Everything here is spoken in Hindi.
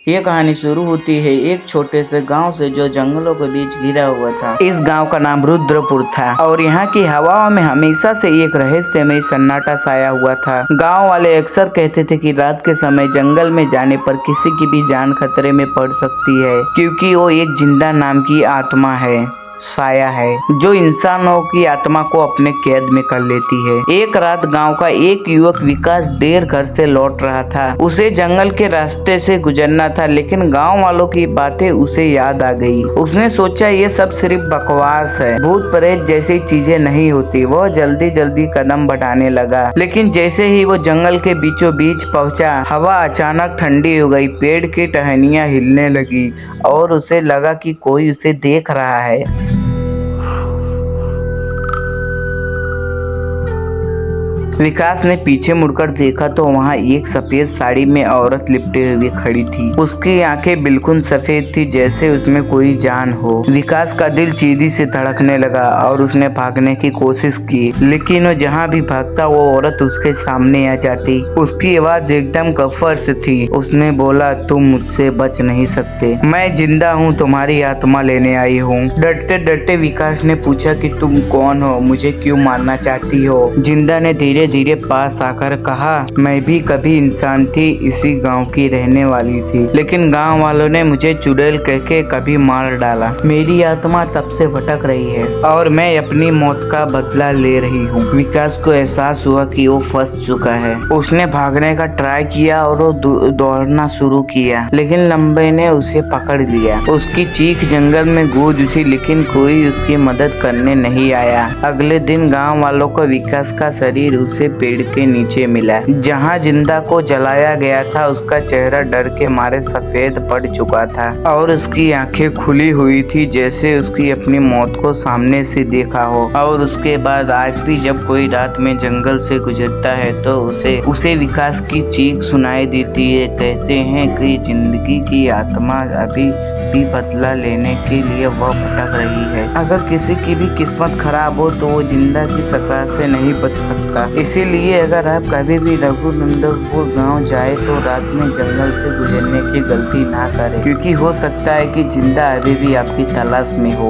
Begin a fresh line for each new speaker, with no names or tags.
ये कहानी शुरू होती है एक छोटे से गांव से जो जंगलों के बीच घिरा हुआ था। इस गांव का नाम रुद्रपुर था और यहाँ की हवाओं में हमेशा से एक रहस्यमय सन्नाटा छाया हुआ था। गांव वाले अक्सर कहते थे कि रात के समय जंगल में जाने पर किसी की भी जान खतरे में पड़ सकती है, क्योंकि वो एक जिंदा नाम की आत्मा है, साया है, जो इंसानों की आत्मा को अपने कैद में कर लेती है। एक रात गांव का एक युवक विकास देर घर से लौट रहा था। उसे जंगल के रास्ते से गुजरना था, लेकिन गांव वालों की बातें उसे याद आ गई। उसने सोचा ये सब सिर्फ बकवास है, भूत प्रेत जैसी चीजें नहीं होती। वह जल्दी जल्दी कदम बढ़ाने लगा, लेकिन जैसे ही वो जंगल के बीचों बीच पहुंचा, हवा अचानक ठंडी हो गई, पेड़ की टहनियां हिलने लगी और उसे लगा कि कोई उसे देख रहा है। विकास ने पीछे मुड़कर देखा तो वहाँ एक सफेद साड़ी में औरत लिपटे हुए खड़ी थी। उसकी आंखें बिल्कुल सफेद थी, जैसे उसमें कोई जान हो। विकास का दिल तेजी से धड़कने लगा और उसने भागने की कोशिश की, लेकिन वो जहाँ भी भागता वो औरत उसके सामने आ जाती। उसकी आवाज एकदम गफ्फर से थी। उसने बोला, तुम मुझसे बच नहीं सकते, मैं जिंदा हूँ, तुम्हारी आत्मा लेने आई हूँ। डरते डरते विकास ने पूछा कि तुम कौन हो, मुझे क्यों मारना चाहती हो? जिंदा ने धीरे धीरे पास आकर कहा, मैं भी कभी इंसान थी, इसी गांव की रहने वाली थी, लेकिन गांव वालों ने मुझे चुड़ैल कह के कभी मार डाला। मेरी आत्मा तब से भटक रही है और मैं अपनी मौत का बदला ले रही हूँ। विकास को एहसास हुआ कि वो फंस चुका है। उसने भागने का ट्राई किया और वो दौड़ना शुरू किया, लेकिन लंबे ने उसे पकड़ लिया। उसकी चीख जंगल में गूंज उठी, लेकिन कोई उसकी मदद करने नहीं आया। अगले दिन गांव वालों को विकास का शरीर उसे पेड़ के नीचे मिला। जहां जिंदा को जलाया गया था, उसका चेहरा डर के मारे सफेद पड़ चुका था और उसकी आंखें खुली हुई थी, जैसे उसकी अपनी मौत को सामने से देखा हो। और उसके बाद आज भी जब कोई रात में जंगल से गुजरता है तो उसे विकास की चीख सुनाई देती है। कहते हैं कि जिंदगी की आत्मा अभी भी बदला लेने के लिए वह भटक रही है। अगर किसी की भी किस्मत खराब हो तो वो जिंदा की सत्ता से नहीं बच सकता। इसीलिए अगर आप कभी भी रघुनंदनपुर गांव जाए तो रात में जंगल से गुजरने की गलती ना करें, क्योंकि हो सकता है कि जिंदा अभी भी आपकी तलाश में हो।